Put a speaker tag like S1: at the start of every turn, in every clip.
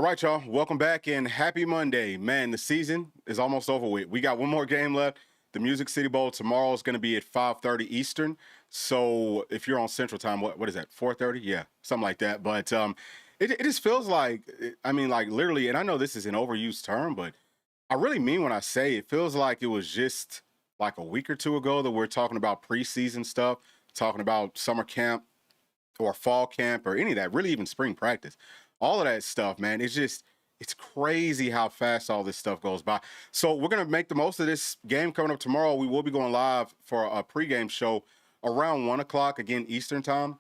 S1: right, y'all. Welcome back and happy Monday. Man, the season is almost over with. We got one more game left. The Music City Bowl tomorrow is going to be at 5:30 Eastern. So if you're on Central Time, what is that? 4:30? Yeah, something like that. But it just feels like, I mean, like literally, and I know this is an overused term, but I really mean when I say it feels like it was just like a week or two ago that we're talking about preseason stuff, talking about summer camp or fall camp or any of that, really even spring practice. All of that stuff, man, it's crazy how fast all this stuff goes by. So we're gonna make the most of this game coming up tomorrow. We will be going live for a pregame show around 1 o'clock again Eastern time.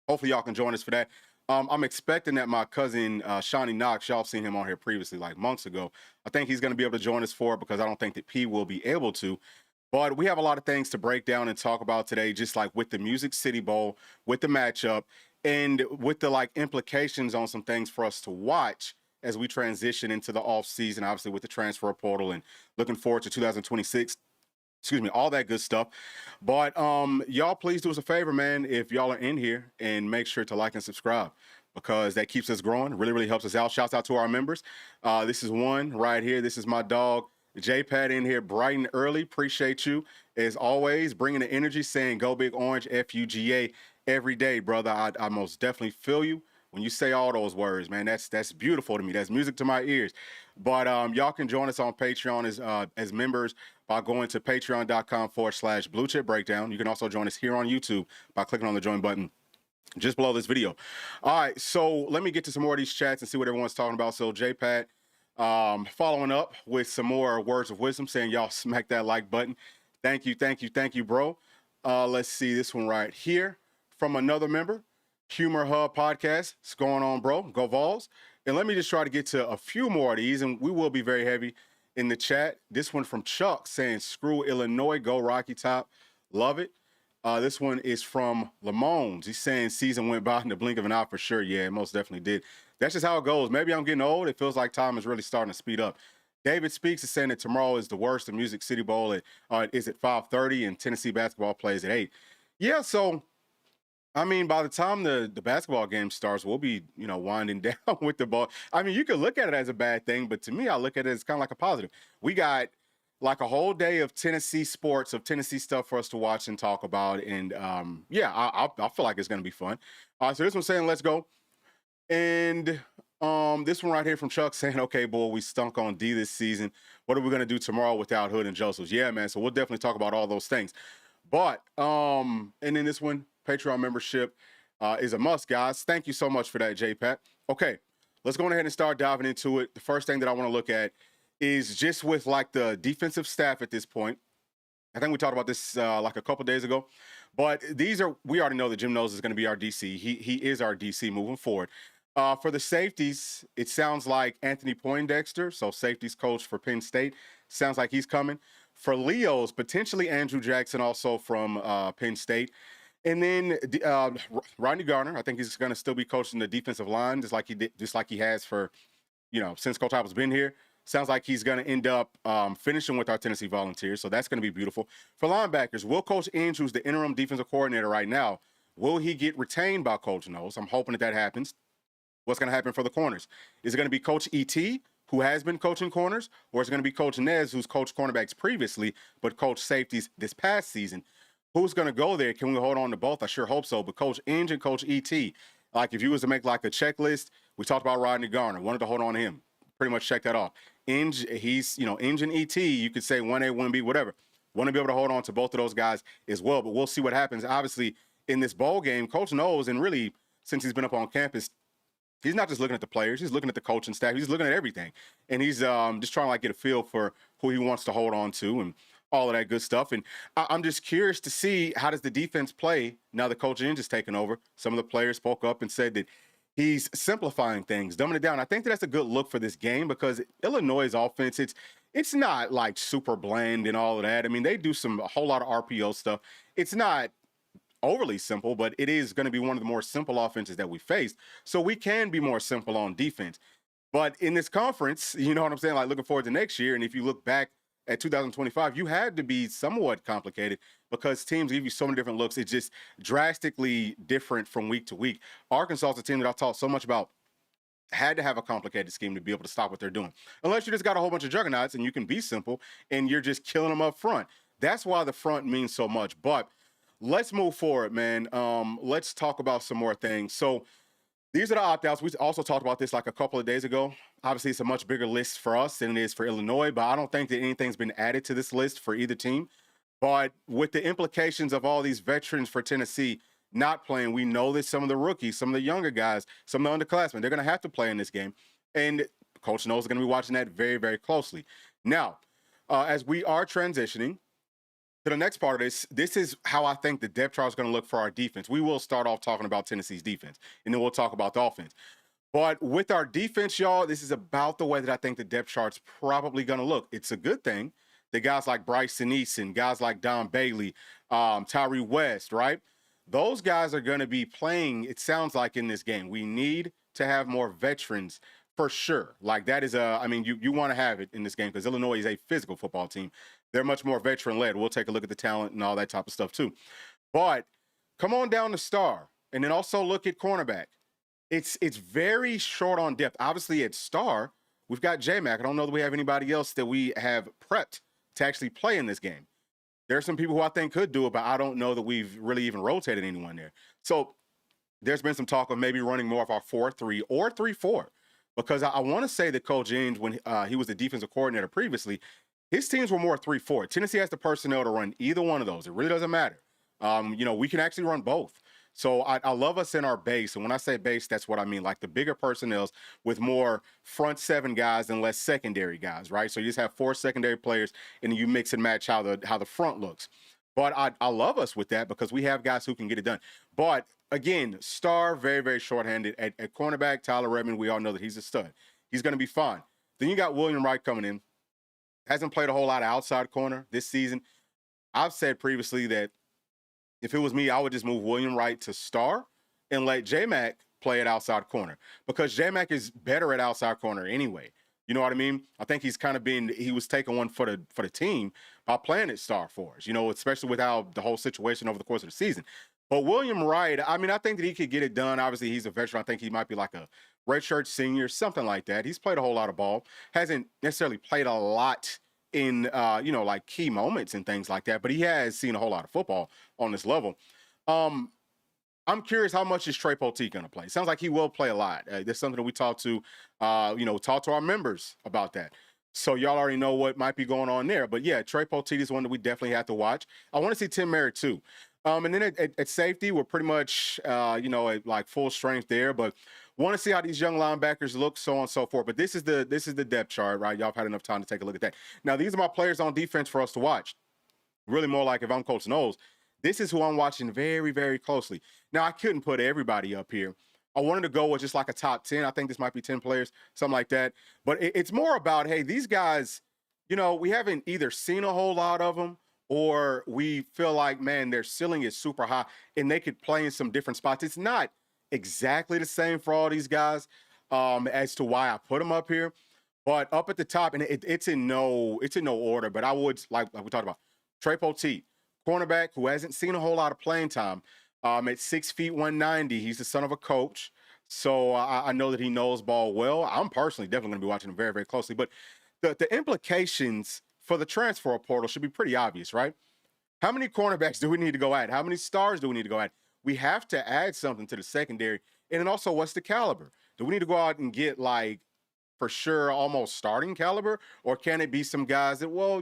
S1: Hopefully y'all can join us for that. I'm expecting that my cousin Shawnee Knox, y'all seen him on here previously, like months ago. I think he's going to be able to join us for it because I don't think that P will be able to. But we have a lot of things to break down and talk about today, just like with the Music City Bowl, with the matchup, and with the like implications on some things for us to watch as we transition into the off season, obviously with the transfer portal and looking forward to 2026. Excuse me, all that good stuff. But y'all please do us a favor, man, if y'all are in here, and make sure to like and subscribe because that keeps us growing. Really, really helps us out. Shouts out to our members. This is one right here. This is my dog, J-Pat, in here bright and early. Appreciate you, as always, bringing the energy, saying go big orange, F-U-G-A, every day, brother. I most definitely feel you when you say all those words, man. That's beautiful to me. That's music to my ears. But y'all can join us on Patreon as members by going to patreon.com/Blue Chip Breakdown. You can also join us here on YouTube by clicking on the join button just below this video. All right, so let me get to some more of these chats and see what everyone's talking about. So J-Pat following up with some more words of wisdom, saying y'all smack that like button. Thank you, bro. Let's see this one right here from another member, Humor Hub Podcast. What's going on, bro? Go Vols. And let me just try to get to a few more of these, and we will be very heavy in the chat. This one from Chuck saying, screw Illinois, go Rocky Top. Love it. This one is from Lamones. He's saying season went by in the blink of an eye for sure. Yeah, it most definitely did. That's just how it goes. Maybe I'm getting old. It feels like time is really starting to speed up. David Speaks is saying that tomorrow is the worst. The Music City Bowl is at 5:30 and Tennessee basketball plays at 8. Yeah, so I mean, by the time the basketball game starts, we'll be, winding down with the ball. I mean, you could look at it as a bad thing, but to me, I look at it as kind of like a positive. We got like a whole day of Tennessee sports, of Tennessee stuff for us to watch and talk about. And yeah, I feel like it's going to be fun. So this one's saying, let's go. And this one right here from Chuck saying, okay, boy, we stunk on D this season. What are we going to do tomorrow without Hood and Josephs? Yeah, man. So we'll definitely talk about all those things. But, and then this one, Patreon membership is a must, guys. Thank you so much for that, J-Pat. Okay, let's go ahead and start diving into it. The first thing that I want to look at is just with like the defensive staff at this point. I think we talked about this like a couple days ago, but we already know that Jim Knowles is going to be our DC. He is our DC moving forward. For the safeties, it sounds like Anthony Poindexter, so safeties coach for Penn State, sounds like he's coming. For Leos, potentially Andrew Jackson, also from Penn State. And then Rodney Garner, I think he's going to still be coaching the defensive line, just like he has for, since Coach Apple's been here. Sounds like he's going to end up finishing with our Tennessee Volunteers, so that's going to be beautiful. For linebackers, will Coach Inge, who's the interim defensive coordinator right now, will he get retained by Coach Knowles? I'm hoping that happens. What's going to happen for the corners? Is it going to be Coach E.T., who has been coaching corners, or is it going to be Coach Nez, who's coached cornerbacks previously, but coached safeties this past season? Who's going to go there? Can we hold on to both? I sure hope so. But Coach Inge and Coach E.T., like if you was to make like a checklist, we talked about Rodney Garner, wanted to hold on to him. Pretty much check that off. Inge, he's, Inge and E.T., you could say 1A, 1B, whatever. Want to be able to hold on to both of those guys as well. But we'll see what happens. Obviously, in this bowl game, Coach knows, and really, since he's been up on campus, he's not just looking at the players. He's looking at the coaching staff. He's looking at everything. And he's just trying to like get a feel for who he wants to hold on to and all of that good stuff. And I'm just curious to see, how does the defense play now that Coach Inge is taking over? Some of the players spoke up and said that he's simplifying things, dumbing it down. I think that's a good look for this game because Illinois' offense, it's not like super bland and all of that. I mean, they do a whole lot of RPO stuff. It's not overly simple, but it is going to be one of the more simple offenses that we faced. So we can be more simple on defense. But in this conference, you know what I'm saying? Like looking forward to next year. And if you look back at 2025, you had to be somewhat complicated because teams give you so many different looks. It's just drastically different from week to week. Arkansas is a team that I've talked so much about had to have a complicated scheme to be able to stop what they're doing. Unless you just got a whole bunch of juggernauts and you can be simple and you're just killing them up front. That's why the front means so much. But let's move forward, man. Let's talk about some more things. So these are the opt-outs. We also talked about this like a couple of days ago. Obviously, it's a much bigger list for us than it is for Illinois, but I don't think that anything's been added to this list for either team. But with the implications of all these veterans for Tennessee not playing, we know that some of the rookies, some of the younger guys, some of the underclassmen, they're going to have to play in this game. And Coach Knowles is going to be watching that very, very closely. Now, as we are transitioning to the next part of this is how I think the depth chart is going to look for our defense. We will start off talking about Tennessee's defense, and then we'll talk about the offense. But with our defense, y'all, this is about the way that I think the depth chart's probably going to look. It's a good thing that guys like Bryson Eason, guys like Don Bailey, Tyree West, right? Those guys are going to be playing, it sounds like, in this game. We need to have more veterans for sure. Like that is you want to have it in this game because Illinois is a physical football team. They're much more veteran-led. We'll take a look at the talent and all that type of stuff too. But come on down to star and then also look at cornerback. It's very short on depth. Obviously at star, we've got GMac. I don't know that we have anybody else that we have prepped to actually play in this game. There are some people who I think could do it, but I don't know that we've really even rotated anyone there. So there's been some talk of maybe running more of our 4-3 or 3-4 because I want to say that Coach James, when he was the defensive coordinator previously, his teams were more 3-4. Tennessee has the personnel to run either one of those. It really doesn't matter. We can actually run both. So I love us in our base. And when I say base, that's what I mean. Like the bigger personnels with more front seven guys and less secondary guys, right? So you just have 4 secondary players and you mix and match how the front looks. But I love us with that because we have guys who can get it done. But again, star, very, very shorthanded. At cornerback, Tyler Redmond, we all know that he's a stud. He's going to be fine. Then you got William Wright coming in. Hasn't played a whole lot of outside corner this season. I've said previously that if it was me, I would just move William Wright to star and let GMac play at outside corner because GMac is better at outside corner anyway. You know what I mean? I think he's kind of he was taking one for the team by playing at star for us, especially with how the whole situation over the course of the season. But William Wright, I think that he could get it done. Obviously, he's a veteran. I think he might be like a redshirt senior, something like that. He's played a whole lot of ball. Hasn't necessarily played a lot in, like key moments and things like that, but he has seen a whole lot of football on this level. I'm curious, how much is Trey Poteet going to play? Sounds like he will play a lot. That's something that we talk to our members about that. So y'all already know what might be going on there. But yeah, Trey Poteet is one that we definitely have to watch. I want to see Tim Merritt too. And then at safety, we're pretty much, at like full strength there. But want to see how these young linebackers look, so on and so forth. But this is the depth chart, right? Y'all have had enough time to take a look at that. Now, these are my players on defense for us to watch. Really more like if I'm Coach Knowles, this is who I'm watching very, very closely. Now, I couldn't put everybody up here. I wanted to go with just like a top 10. I think this might be 10 players, something like that. But it's more about, hey, these guys, we haven't either seen a whole lot of them or we feel like, man, their ceiling is super high and they could play in some different spots. It's not exactly the same for all these guys as to why I put them up here. But up at the top, and it's in no order, but I would, like we talked about, Trey Poteet, cornerback who hasn't seen a whole lot of playing time. At 6 feet 190, he's the son of a coach. So I know that he knows ball well. I'm personally definitely going to be watching him very, very closely. But the implications for the transfer portal should be pretty obvious, right? How many cornerbacks do we need to go at? How many stars do we need to go at? We have to add something to the secondary. And then also, what's the caliber? Do we need to go out and get, like, for sure, almost starting caliber? Or can it be some guys that, well,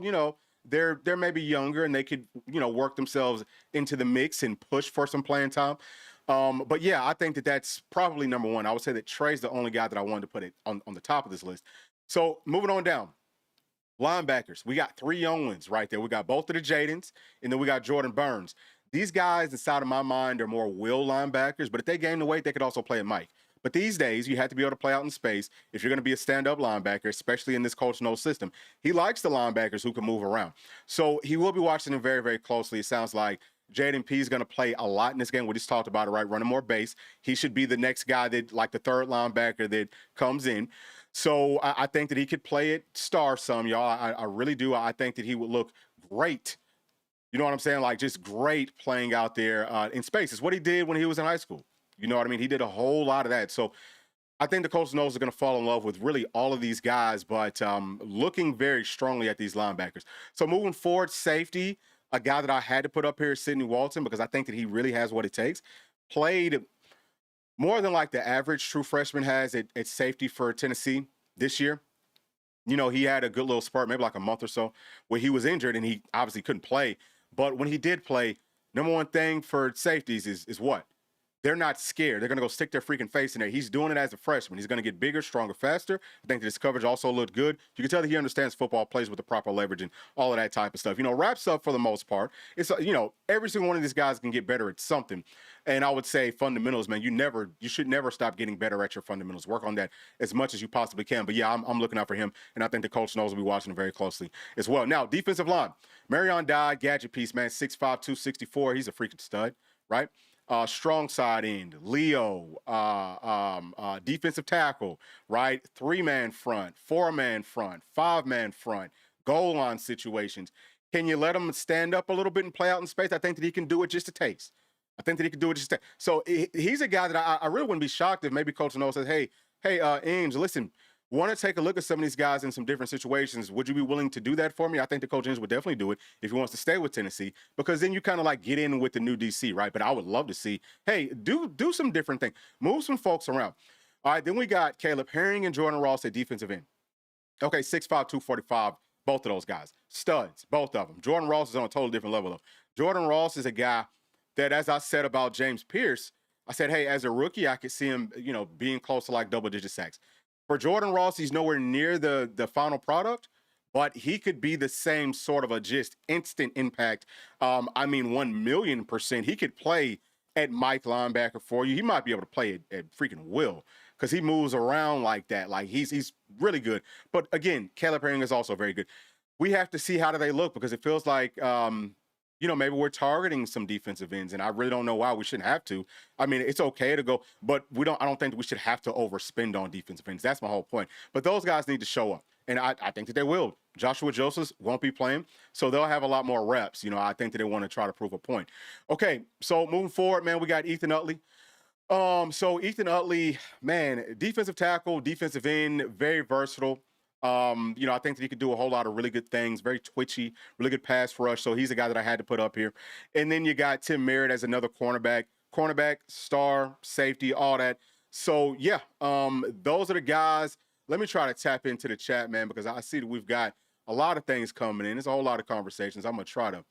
S1: they're maybe younger and they could, work themselves into the mix and push for some playing time? But yeah, I think that's probably number one. I would say that Trey's the only guy that I wanted to put it on the top of this list. So moving on down. Linebackers, we got 3 young ones right there. We got both of the Jadens, and then we got Jordan Burns. These guys, inside of my mind, are more will linebackers, but if they gain the weight, they could also play at Mike. But these days, you have to be able to play out in space if you're going to be a stand-up linebacker, especially in this Coach Knowles system. He likes the linebackers who can move around. So he will be watching them very, very closely. It sounds like Jaden P is going to play a lot in this game. We just talked about it, right? Running more base. He should be the next guy that, like the third linebacker that comes in. So I think that he could play it star some, y'all. I really do. I think that he would look great. You know what I'm saying? Like just great playing out there in space. It's what he did when he was in high school. You know what I mean? He did a whole lot of that. So I think the coach knows are going to fall in love with really all of these guys, but looking very strongly at these linebackers. So moving forward, safety, a guy that I had to put up here is Sidney Walton because I think that he really has what it takes. Played more than like the average true freshman has at safety for Tennessee this year. You know, he had a good little spurt, maybe like a month or so, where he was injured and he obviously couldn't play. But when he did play, number one thing for safeties is what? They're not scared. They're going to go stick their freaking face in there. He's doing it as a freshman. He's going to get bigger, stronger, faster. I think that his coverage also looked good. You can tell that he understands football, plays with the proper leverage and all of that type of stuff. You know, wraps up for the most part. It's, you know, every single one of these guys can get better at something. And I would say fundamentals, man, you should never stop getting better at your fundamentals. Work on that as much as you possibly can. But yeah, I'm looking out for him. And I think the coach knows we'll be watching him very closely as well. Now, defensive line. Marion Dodd, gadget piece, man, 6'5", 264. He's a freaking stud, right? Strong side end, Leo, defensive tackle, right? 3-man front, 4-man front, 5-man front, goal line situations. Can you let him stand up a little bit and play out in space? I think that he can do it just a taste. I think that he can do it just a taste. So he's a guy that I really wouldn't be shocked if maybe Coach Noel says, hey, Ings, listen, want to take a look at some of these guys in some different situations. Would you be willing to do that for me? I think the coach would definitely do it if he wants to stay with Tennessee, because then you kind of like get in with the new DC, right? But I would love to see, hey, do some different thing. Move some folks around. All right, then we got Caleb Herring and Jordan Ross at defensive end. Okay, 6'5", 245, both of those guys. Studs, both of them. Jordan Ross is on a totally different level, though. Jordan Ross is a guy that, as I said about James Pierce, I said, hey, as a rookie, I could see him, you know, being close to like double-digit sacks. For Jordan Ross, he's nowhere near the final product, but he could be the same sort of a just instant impact. I mean, 1,000,000%. He could play at Mike linebacker for you. He might be able to play at freaking will because he moves around like that. Like he's really good. But again, Caleb Herring is also very good. We have to see how do they look, because it feels like you know, maybe we're targeting some defensive ends, and I really don't know why we shouldn't have to. I mean, it's okay to go, but I don't think that we should have to overspend on defensive ends. That's my whole point. But those guys need to show up, and I think that they will. Joshua Josephs won't be playing, so they'll have a lot more reps. You know, I think that they want to try to prove a point. Okay, so moving forward, man, we got Ethan Utley. So Ethan Utley, man, defensive tackle, defensive end, very versatile. You know, I think that he could do a whole lot of really good things, very twitchy, really good pass rush. So he's a guy that I had to put up here. And then you got Tim Merritt as another cornerback, star, safety, all that. So yeah, those are the guys. Let me try to tap into the chat, man, because I see that we've got a lot of things coming in. There's a whole lot of conversations. I'm going to try to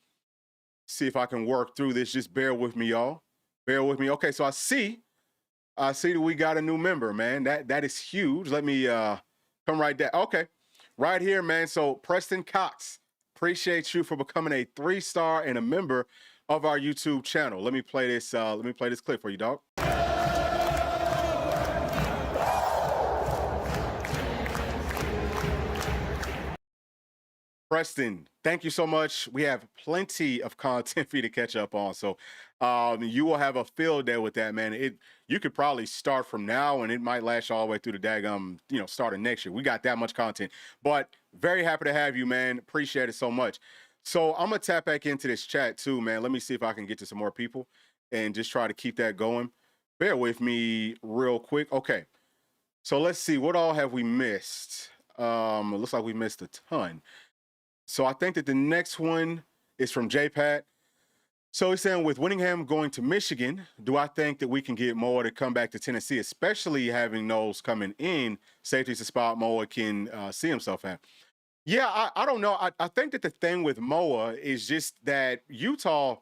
S1: see if I can work through this. Just bear with me, y'all. Bear with me. Okay, so I see that we got a new member, man. That is huge. Let me come right there. Okay, right here, man. So Preston Cox, appreciate you for becoming a 3-star and a member of our YouTube channel. Let me play this. Let me play this clip for you, dog. Preston, thank you so much. We have plenty of content for you to catch up on. So you will have a field day with that, man. You could probably start from now, and it might last all the way through the daggum, you know, starting next year. We got that much content. But very happy to have you, man. Appreciate it so much. So I'm going to tap back into this chat too, man. Let me see if I can get to some more people and just try to keep that going. Bear with me real quick. Okay. So let's see. What all have we missed? It looks like we missed a ton. So I think that the next one is from J-Pat. So he's saying, with Winningham going to Michigan, do I think that we can get Moa to come back to Tennessee, especially having those coming in, safeties a spot Moa can see himself at? Yeah, I don't know. I think that the thing with Moa is just that Utah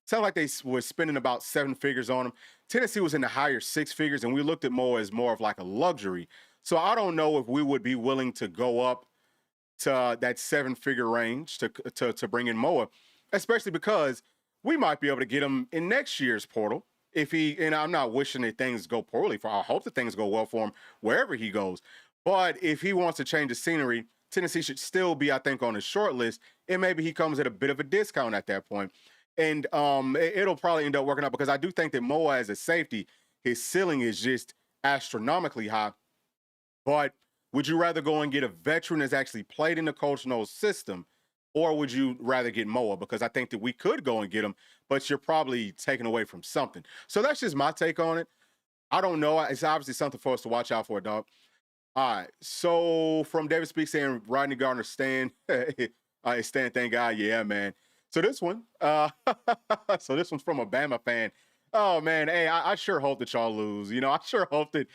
S1: sounded like they were spending about 7 figures on him. Tennessee was in the higher 6 figures, and we looked at Moa as more of like a luxury. So I don't know if we would be willing to go up to that 7-figure range to bring in Moa, especially because we might be able to get him in next year's portal. And I'm not wishing that things go poorly for him. I hope that things go well for him wherever he goes. But if he wants to change the scenery, Tennessee should still be, I think, on his short list. And maybe he comes at a bit of a discount at that point. And it'll probably end up working out, because I do think that Moa as a safety, his ceiling is just astronomically high. But would you rather go and get a veteran that's actually played in the Coach Noel system, or would you rather get Moa? Because I think that we could go and get him, but you're probably taking away from something. So that's just my take on it. I don't know. It's obviously something for us to watch out for, dog. All right. So from David Speaks saying Rodney Gardner Stan. Stan, thank God. Yeah, man. So this one, so this one's from a Bama fan. Oh man, hey, I sure hope that y'all lose. I hope that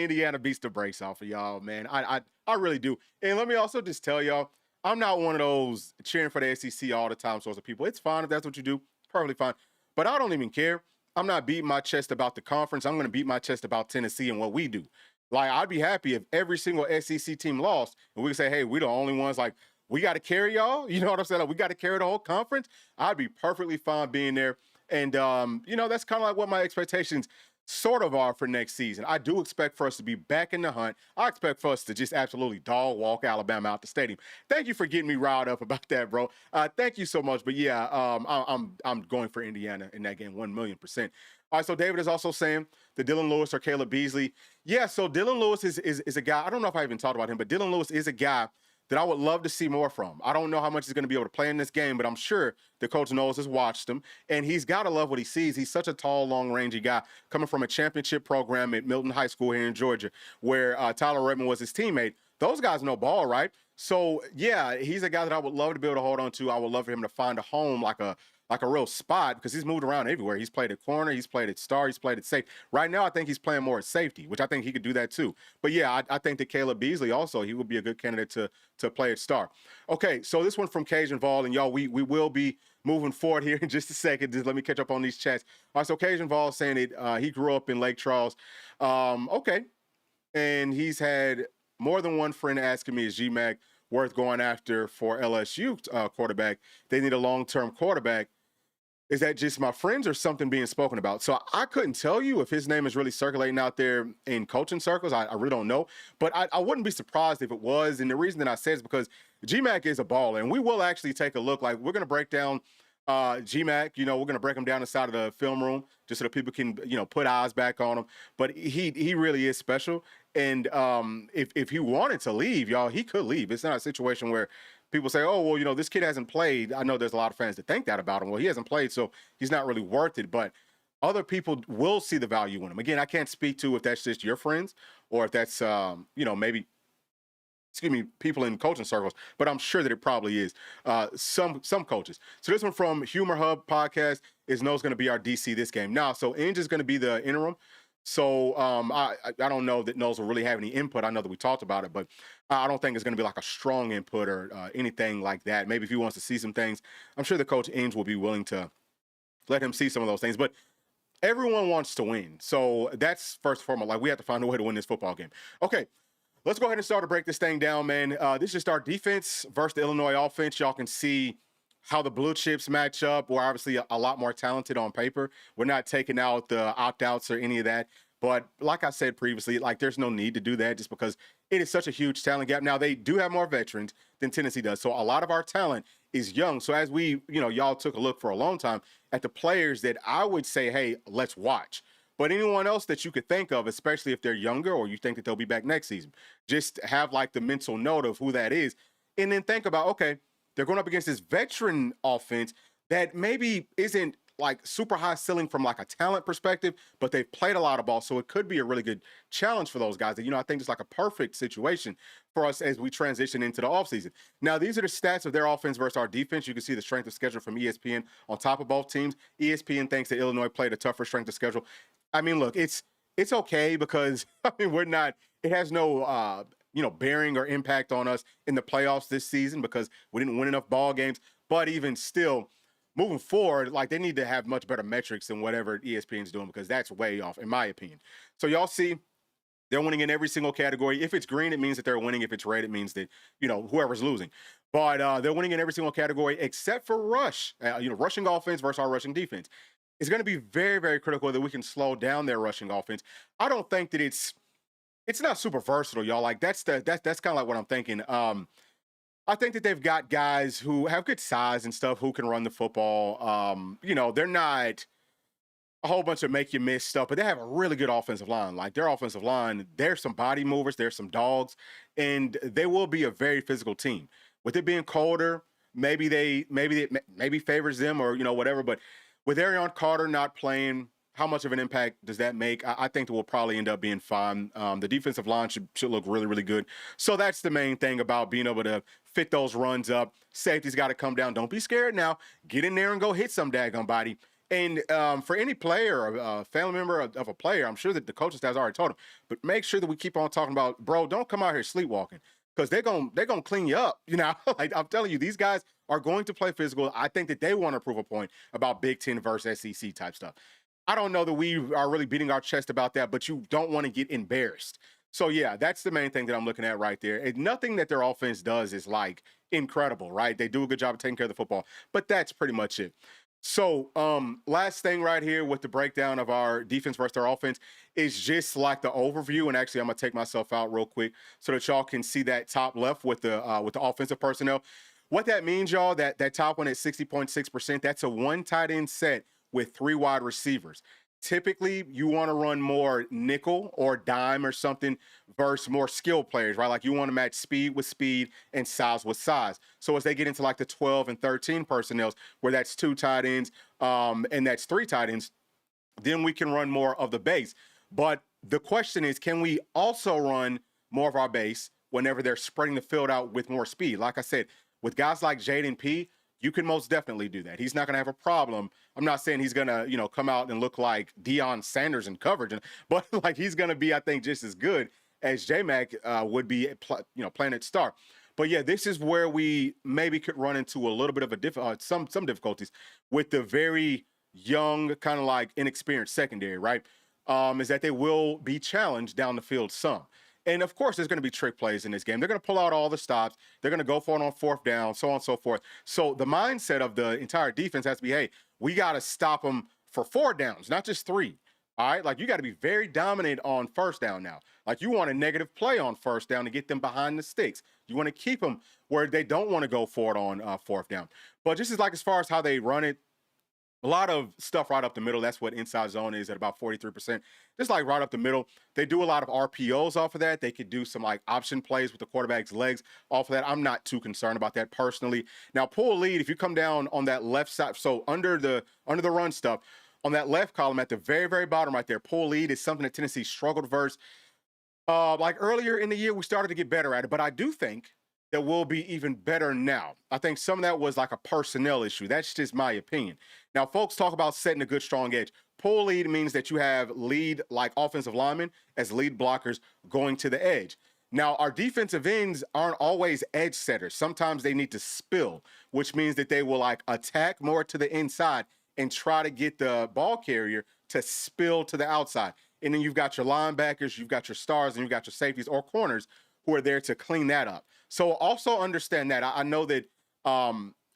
S1: Indiana beats the brakes off of y'all, man. I really do. And let me also just tell y'all, I'm not one of those cheering for the SEC all the time sorts of people. It's fine if that's what you do, perfectly fine. But I don't even care. I'm not beating my chest about the conference. I'm going to beat my chest about Tennessee and what we do. Like, I'd be happy if every single SEC team lost and we could say, hey, we're the only ones. Like, we got to carry y'all. You know what I'm saying? Like, we got to carry the whole conference. I'd be perfectly fine being there. And, that's kind of like what my expectations sort of are for next season. I do expect for us to be back in the hunt. I expect for us to just absolutely dog walk Alabama out the stadium. Thank you for getting me riled up about that, bro. Thank you so much. But yeah, I'm going for Indiana in that game, 1,000,000%. All right, so David is also saying that Dylan Lewis or Caleb Beasley. Yeah, so Dylan Lewis is a guy. I don't know if I even talked about him, but Dylan Lewis is a guy that I would love to see more from. I don't know how much he's going to be able to play in this game, but I'm sure the coach Knowles has watched him, and he's got to love what he sees. He's such a tall, long-rangey guy coming from a championship program at Milton High School here in Georgia, where Tyler Redmond was his teammate. Those guys know ball, right? So, yeah, he's a guy that I would love to be able to hold on to. I would love for him to find a home like a real spot because he's moved around everywhere. He's played at corner, he's played at star, he's played at safe. Right now, I think he's playing more at safety, which I think he could do that too. But yeah, I think that Caleb Beasley also, he would be a good candidate to play at star. Okay, so this one from Cajun Vol, and y'all, we will be moving forward here in just a second. Just let me catch up on these chats. All right, so Cajun Vol saying that he grew up in Lake Charles. Okay, and he's had more than one friend asking me, is GMac worth going after for LSU quarterback? They need a long-term quarterback. Is that just my friends or something being spoken about? So I couldn't tell you if his name is really circulating out there in coaching circles. I really don't know. But I wouldn't be surprised if it was. And the reason that I say is because GMac is a baller. And we will actually take a look. Like, we're going to break down GMac. We're going to break him down inside of the film room just so that people can, put eyes back on him. But he really is special. And if he wanted to leave, y'all, he could leave. It's not a situation where people say, oh, well, this kid hasn't played. I know there's a lot of fans that think that about him. Well, he hasn't played, so he's not really worth it. But other people will see the value in him. Again, I can't speak to if that's just your friends or if that's, maybe, people in coaching circles, but I'm sure that it probably is some coaches. So this one from Humor Hub Podcast is No's going to be our DC this game. Now, so Inge is going to be the interim. So I don't know that Knowles will really have any input. I know that we talked about it, but I don't think it's going to be like a strong input or anything like that. Maybe if he wants to see some things, I'm sure the coach Inge will be willing to let him see some of those things. But everyone wants to win. So that's first and foremost. Like, we have to find a way to win this football game. Okay, let's go ahead and start to break this thing down, man. This is just our defense versus the Illinois offense. Y'all can see how the blue chips match up. We're obviously a lot more talented on paper. We're not taking out the opt-outs or any of that. But like I said previously, like, there's no need to do that just because it is such a huge talent gap. Now, they do have more veterans than Tennessee does. So a lot of our talent is young. So as we, y'all took a look for a long time at the players that I would say, hey, let's watch. But anyone else that you could think of, especially if they're younger or you think that they'll be back next season, just have like the mental note of who that is. And then think about, okay, they're going up against this veteran offense that maybe isn't like super high ceiling from like a talent perspective, but they've played a lot of ball. So it could be a really good challenge for those guys that, I think it's like a perfect situation for us as we transition into the offseason. Now, these are the stats of their offense versus our defense. You can see the strength of schedule from ESPN on top of both teams. ESPN thinks that Illinois played a tougher strength of schedule. I mean, look, it's okay because, it has no, bearing or impact on us in the playoffs this season because we didn't win enough ball games. But even still, moving forward, like, they need to have much better metrics than whatever ESPN's doing because that's way off, in my opinion. So y'all see, they're winning in every single category. If it's green, it means that they're winning. If it's red, it means that, whoever's losing. But they're winning in every single category except for rush. Rushing offense versus our rushing defense. It's going to be very, very critical that we can slow down their rushing offense. I don't think that it's not super versatile, y'all. Like, that's kind of like what I'm thinking. I think that they've got guys who have good size and stuff who can run the football. They're not a whole bunch of make you miss stuff, but they have a really good offensive line. Like, their offensive line, there's some body movers, there's some dogs, and they will be a very physical team. With it being colder, maybe favors them or whatever. But with Arion Carter not playing, how much of an impact does that make? I think that we'll probably end up being fine. The defensive line should look really, really good. So that's the main thing about being able to fit those runs up. Safety's got to come down. Don't be scared now. Get in there and go hit some daggone body. And for any player or family member of a player, I'm sure that the coaching staff's already told them, but make sure that we keep on talking about, bro, don't come out here sleepwalking because they're gonna clean you up. You know, like I'm telling you, these guys are going to play physical. I think that they want to prove a point about Big Ten versus SEC type stuff. I don't know that we are really beating our chest about that, but you don't want to get embarrassed. So yeah, that's the main thing that I'm looking at right there. And nothing that their offense does is like incredible, right? They do a good job of taking care of the football, but that's pretty much it. So last thing right here with the breakdown of our defense versus our offense is just like the overview. And actually, I'm gonna take myself out real quick so that y'all can see that top left with the offensive personnel. What that means, y'all, that top one at 60.6%, that's a one tight end set with 3 wide receivers. Typically, you want to run more nickel or dime or something versus more skilled players, right? Like you want to match speed with speed and size with size. So as they get into like the 12 and 13 personnel, where that's 2 tight ends and that's 3 tight ends, then we can run more of the base. But the question is, can we also run more of our base whenever they're spreading the field out with more speed? Like I said, with guys like Jaden P., you can most definitely do that. He's not going to have a problem. I'm not saying he's going to, come out and look like Deion Sanders in coverage, but like he's going to be, I think, just as good as GMac would be, playing at star. But yeah, this is where we maybe could run into a little bit of some difficulties with the very young, kind of like inexperienced secondary, right? Is that they will be challenged down the field some. And of course, there's going to be trick plays in this game. They're going to pull out all the stops. They're going to go for it on 4th down, so on and so forth. So the mindset of the entire defense has to be, hey, we got to stop them for 4 downs, not just 3. All right? Like, you got to be very dominant on 1st down now. Like, you want a negative play on 1st down to get them behind the sticks. You want to keep them where they don't want to go for it on 4th down. But just as far as how they run it, a lot of stuff right up the middle. That's what inside zone is at about 43%. Just like right up the middle. They do a lot of RPOs off of that. They could do some like option plays with the quarterback's legs off of that. I'm not too concerned about that personally. Now, pull lead, if you come down on that left side, so under the run stuff, on that left column at the very, very bottom right there, pull lead is something that Tennessee struggled versus. Like earlier in the year, we started to get better at it, but I do think that will be even better now. I think some of that was like a personnel issue. That's just my opinion. Now, folks talk about setting a good, strong edge. Pull lead means that you have lead, like offensive linemen, as lead blockers going to the edge. Now, our defensive ends aren't always edge setters. Sometimes they need to spill, which means that they will like attack more to the inside and try to get the ball carrier to spill to the outside. And then you've got your linebackers, you've got your stars, and you've got your safeties or corners who are there to clean that up. So also understand that. I know that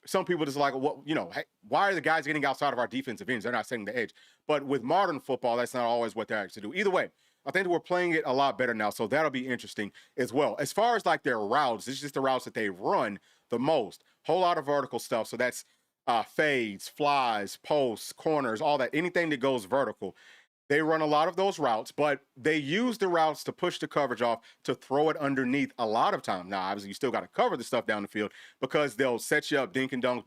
S1: some people just like, well, hey, why are the guys getting outside of our defensive ends? They're not setting the edge. But with modern football, that's not always what they're actually do. Either way, I think that we're playing it a lot better now. So that'll be interesting as well. As far as like their routes, this is just the routes that they run the most. Whole lot of vertical stuff. So that's fades, flies, posts, corners, all that. Anything that goes vertical. They run a lot of those routes, but they use the routes to push the coverage off to throw it underneath a lot of times. Now, obviously, you still got to cover the stuff down the field because they'll set you up, dink and dunk,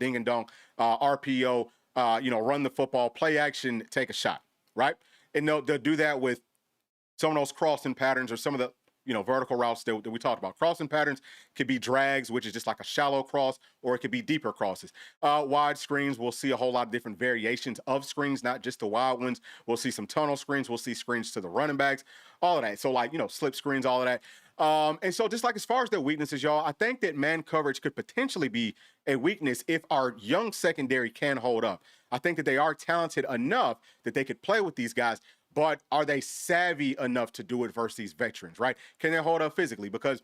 S1: RPO, run the football, play action, take a shot, right? And they'll do that with some of those crossing patterns or some of the vertical routes that we talked about. Crossing patterns could be drags, which is just like a shallow cross, or it could be deeper crosses. Wide screens, we'll see a whole lot of different variations of screens, not just the wide ones. We'll see some tunnel screens. We'll see screens to the running backs, all of that. So like, slip screens, all of that. And so just like as far as their weaknesses, y'all, I think that man coverage could potentially be a weakness if our young secondary can hold up. I think that they are talented enough that they could play with these guys. But are they savvy enough to do it versus these veterans, right? Can they hold up physically? Because,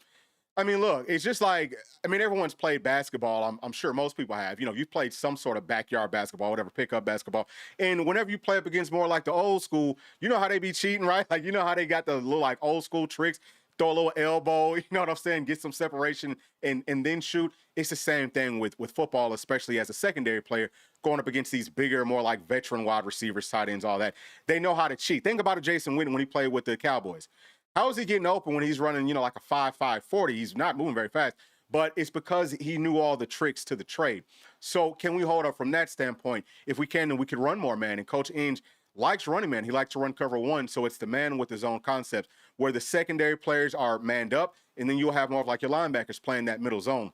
S1: look, it's just like, everyone's played basketball. I'm sure most people have. You've played some sort of backyard basketball, whatever, pickup basketball. And whenever you play up against more like the old school, you know how they be cheating, right? Like, you know how they got the little like old school tricks, throw a little elbow, you know what I'm saying? Get some separation and then shoot. It's the same thing with football, especially as a secondary player, going up against these bigger, more like veteran wide receivers, tight ends, all that. They know how to cheat. Think about it, Jason Witten when he played with the Cowboys. How is he getting open when he's running, like a 5.5 40? He's not moving very fast, but it's because he knew all the tricks to the trade. So can we hold up from that standpoint? If we can, then we could run more, man. And Coach Inge, likes running man. He likes to run cover one, so it's the man with his own concepts, where the secondary players are manned up, and then you'll have more of like your linebackers playing that middle zone.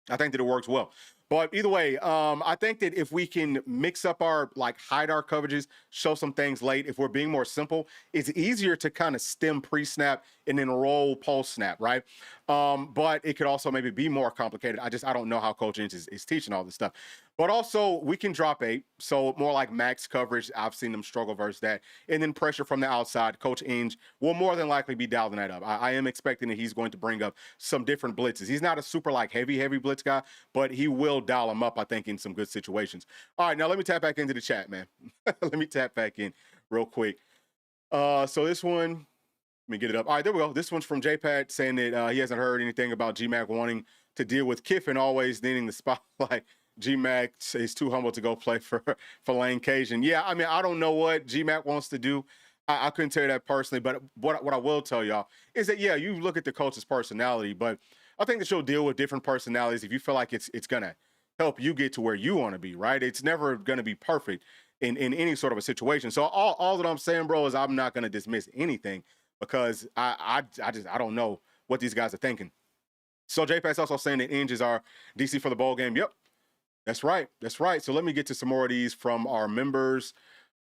S1: I think that it works well. But either way, I think that if we can mix up our, like, hide our coverages, show some things late, if we're being more simple, it's easier to kind of stem pre-snap and then roll post-snap, right? But it could also maybe be more complicated. I don't know how Coach Inch is teaching all this stuff. But also, we can drop 8, so more like max coverage. I've seen them struggle versus that. And then pressure from the outside. Coach Inge will more than likely be dialing that up. I am expecting that he's going to bring up some different blitzes. He's not a super, like, heavy blitz guy, but he will dial them up, I think, in some good situations. All right, now let me tap back into the chat, man. Let me tap back in real quick. So this one, let me get it up. All right, there we go. This one's from JPad saying that he hasn't heard anything about GMac wanting to deal with Kiffin always needing the spotlight. GMac is too humble to go play for Lane Cajun. Yeah, I mean, I don't know what GMac wants to do. I couldn't tell you that personally, but what I will tell y'all is that, yeah, you look at the coach's personality, but I think that you'll deal with different personalities if you feel like it's going to help you get to where you want to be, right? It's never going to be perfect in any sort of a situation. So all that I'm saying, bro, is I'm not going to dismiss anything because I don't know what these guys are thinking. So JPass also saying that Inge is our DC for the bowl game. Yep. That's right. That's right. So let me get to some more of these from our members.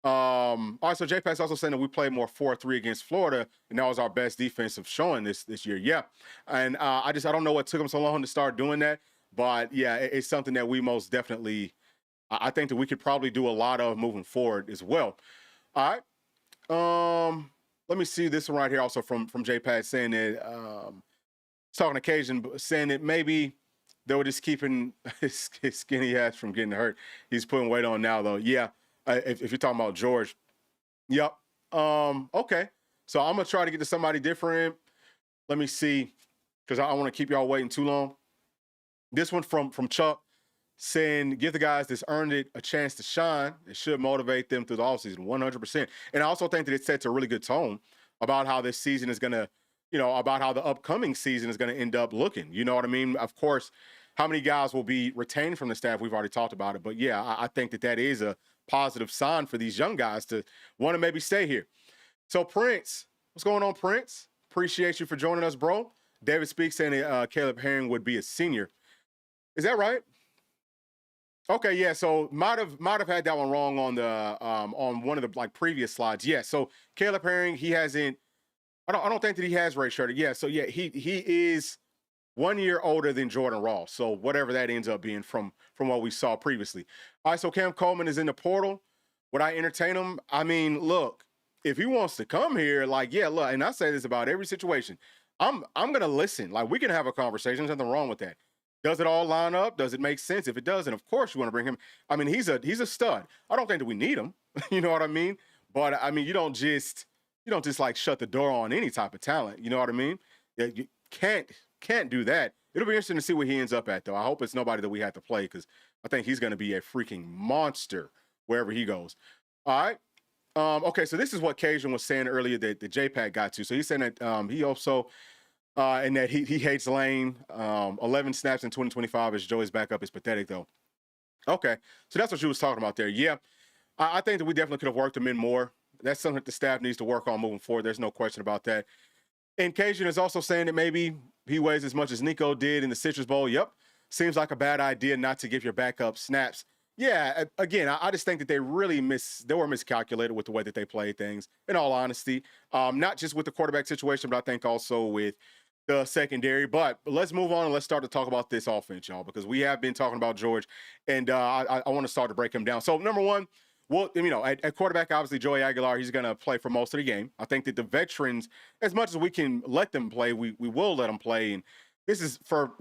S1: All right, so JPass also saying that we played more 4-3 against Florida, and that was our best defensive showing this year. Yeah. And I don't know what took them so long to start doing that. But yeah, it's something that we most definitely, I think that we could probably do a lot of moving forward as well. All right. Let me see this one right here also from JPass saying that talking occasion, saying that maybe they were just keeping his skinny ass from getting hurt. He's putting weight on now, though. Yeah, if you're talking about George. Yep. Okay. So I'm going to try to get to somebody different. Let me see, because I want to keep y'all waiting too long. This one from Chuck saying, give the guys that's earned it a chance to shine. It should motivate them through the offseason, 100%. And I also think that it sets a really good tone about how this season is going to, about how the upcoming season is going to end up looking. You know what I mean? Of course, how many guys will be retained from the staff? We've already talked about it. But, yeah, I think that is a positive sign for these young guys to want to maybe stay here. So, Prince, what's going on, Prince? Appreciate you for joining us, bro. David Speaks saying that Caleb Herring would be a senior. Is that right? Okay, yeah. So might have had that one wrong on the on one of the previous slides. Yeah. So Caleb Herring, he hasn't. I don't think that he has redshirted. Yeah. So yeah, he is 1 year older than Jordan Ross. So whatever that ends up being from what we saw previously. All right. So Cam Coleman is in the portal. Would I entertain him? I mean, look, if he wants to come here, yeah, look, and I say this about every situation. I'm gonna listen. We can have a conversation. There's nothing wrong with that. Does it all line up? Does it make sense? If it doesn't, of course you want to bring him. I mean, he's a stud. I don't think that we need him. You know what I mean? But I mean, you don't just shut the door on any type of talent. You know what I mean? You can't do that. It'll be interesting to see where he ends up at, though. I hope it's nobody that we have to play because I think he's going to be a freaking monster wherever he goes. All right. Okay, so this is what Cajun was saying earlier that the JPAC got to. So he's saying that he also. And that he hates Lane. 11 snaps in 2025 as Joey's backup is pathetic, though. Okay, so that's what you was talking about there. Yeah, I think that we definitely could have worked him in more. That's something that the staff needs to work on moving forward. There's no question about that. And Cajun is also saying that maybe he weighs as much as Nico did in the Citrus Bowl. Yep, seems like a bad idea not to give your backup snaps. Yeah, again, I just think that they really were miscalculated with the way that they played things, in all honesty. Not just with the quarterback situation, but I think also with the secondary. But let's move on and let's start to talk about this offense, y'all, because we have been talking about George, and I want to start to break him down. So, number one, well, at quarterback, obviously, Joey Aguilar, he's going to play for most of the game. I think that the veterans, as much as we can let them play, we will let them play. And this is for,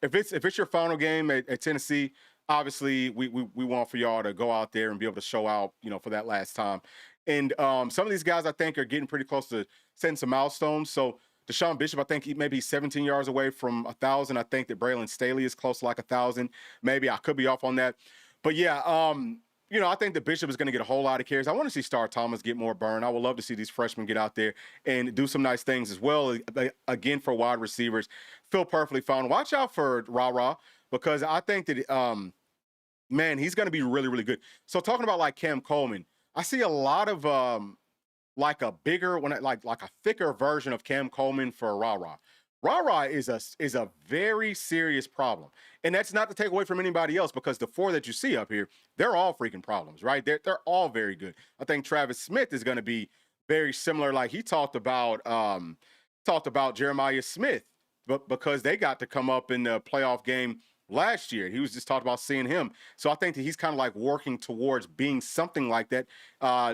S1: if it's your final game at Tennessee, obviously, we want for y'all to go out there and be able to show out, for that last time. And some of these guys, I think, are getting pretty close to setting some milestones. So, Deshaun Bishop, I think he may be 17 yards away from 1,000. I think that Braylon Staley is close to 1,000. Maybe I could be off on that. But yeah, I think that Bishop is going to get a whole lot of carries. I want to see Star Thomas get more burn. I would love to see these freshmen get out there and do some nice things as well. Again, for wide receivers, feel perfectly fine. Watch out for Ra because I think that, man, he's going to be really, really good. So talking about Cam Coleman, I see a lot of like a bigger when like a thicker version of Cam Coleman for Rara. Rara is a very serious problem, and that's not to take away from anybody else because the four that you see up here, they're all freaking problems, right? They're all very good. I think Travis Smith is going to be very similar. Like he talked about Jeremiah Smith, but because they got to come up in the playoff game last year, he was just talking about seeing him. So I think that he's kind of like working towards being something like that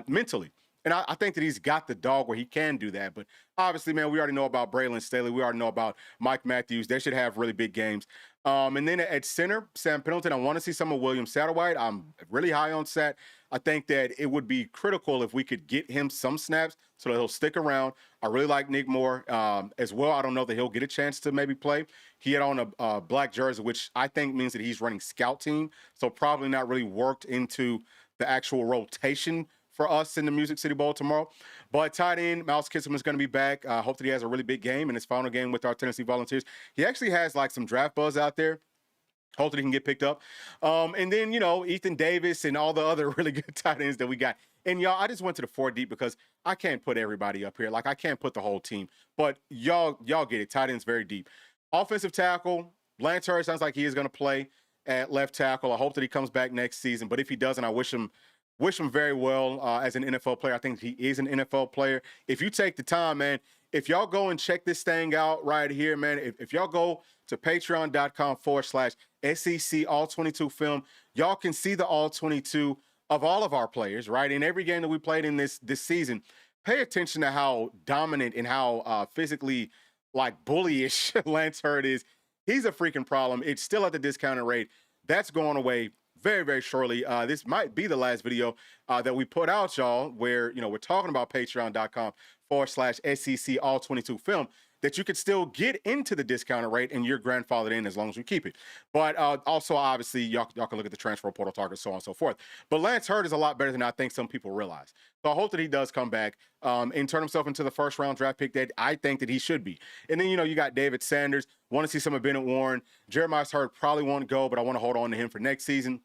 S1: mentally. And I think that he's got the dog where he can do that. But obviously, man, we already know about Braylon Staley. We already know about Mike Matthews. They should have really big games. And then at center, Sam Pendleton, I want to see some of William Satterwhite. I'm really high on Sat. I think that it would be critical if we could get him some snaps so that he'll stick around. I really like Nick Moore as well. I don't know that he'll get a chance to maybe play. He had on a black jersey, which I think means that he's running scout team. So probably not really worked into the actual rotation for us in the Music City Bowl tomorrow. But tight end, Miles Kissam is going to be back. Hope that he has a really big game in his final game with our Tennessee Volunteers. He actually has like some draft buzz out there. Hope that he can get picked up. And then, Ethan Davis and all the other really good tight ends that we got. And y'all, I just went to the 4 deep because I can't put everybody up here. Like I can't put the whole team. But y'all get it. Tight ends very deep. Offensive tackle, Lance Hurd sounds like he is going to play at left tackle. I hope that he comes back next season. But if he doesn't, I wish him very well as an NFL player. I think he is an NFL player. If you take the time, man, if y'all go and check this thing out right here, man, if y'all go to patreon.com/SEC All 22 film, y'all can see the All 22 of all of our players, right? In every game that we played in this season, pay attention to how dominant and how physically like bullyish Lance Hurd is. He's a freaking problem. It's still at the discounted rate. That's going away very, very shortly. This might be the last video that we put out, y'all, where, we're talking about patreon.com/SEC All 22 film, that you could still get into the discounted rate and you're grandfathered in as long as you keep it. But also, obviously, y'all can look at the transfer portal target, so on and so forth. But Lance Hurd is a lot better than I think some people realize. So I hope that he does come back and turn himself into the first-round draft pick that I think that he should be. And then, you got David Sanders. Want to see some of Bennett Warren. Jeremiah Hurd probably won't go, but I want to hold on to him for next season.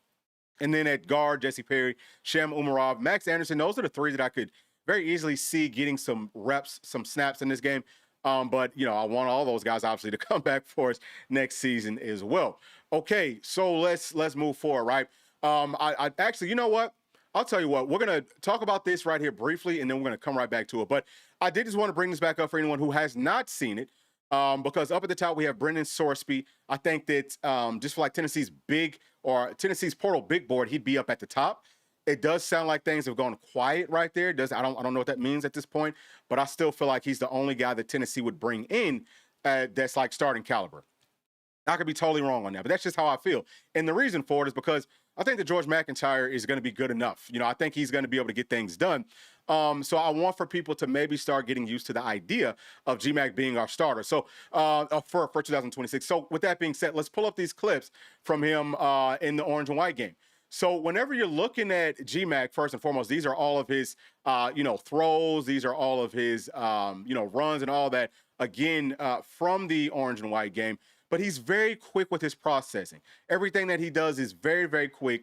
S1: And then at guard, Jesse Perry, Shem Umarov, Max Anderson. Those are the three that I could very easily see getting some reps, some snaps in this game. But, I want all those guys, obviously, to come back for us next season as well. Okay, so let's move forward, right? I actually, you know what? I'll tell you what. We're going to talk about this right here briefly, and then we're going to come right back to it. But I did just want to bring this back up for anyone who has not seen it. Because up at the top, we have Brendan Sorsby. I think that just for like Tennessee's portal big board, he'd be up at the top. It does sound like things have gone quiet right there. I don't know what that means at this point, but I still feel like he's the only guy that Tennessee would bring in that's like starting caliber. I could be totally wrong on that, but that's just how I feel. And the reason for it is because I think that George McIntyre is going to be good enough. I think he's going to be able to get things done. So I want for people to maybe start getting used to the idea of GMac being our starter. So for 2026. So with that being said, let's pull up these clips from him in the orange and white game. So whenever you're looking at GMac, first and foremost, these are all of his, throws. These are all of his, runs and all that, again, from the orange and white game. But he's very quick with his processing. Everything that he does is very, very quick.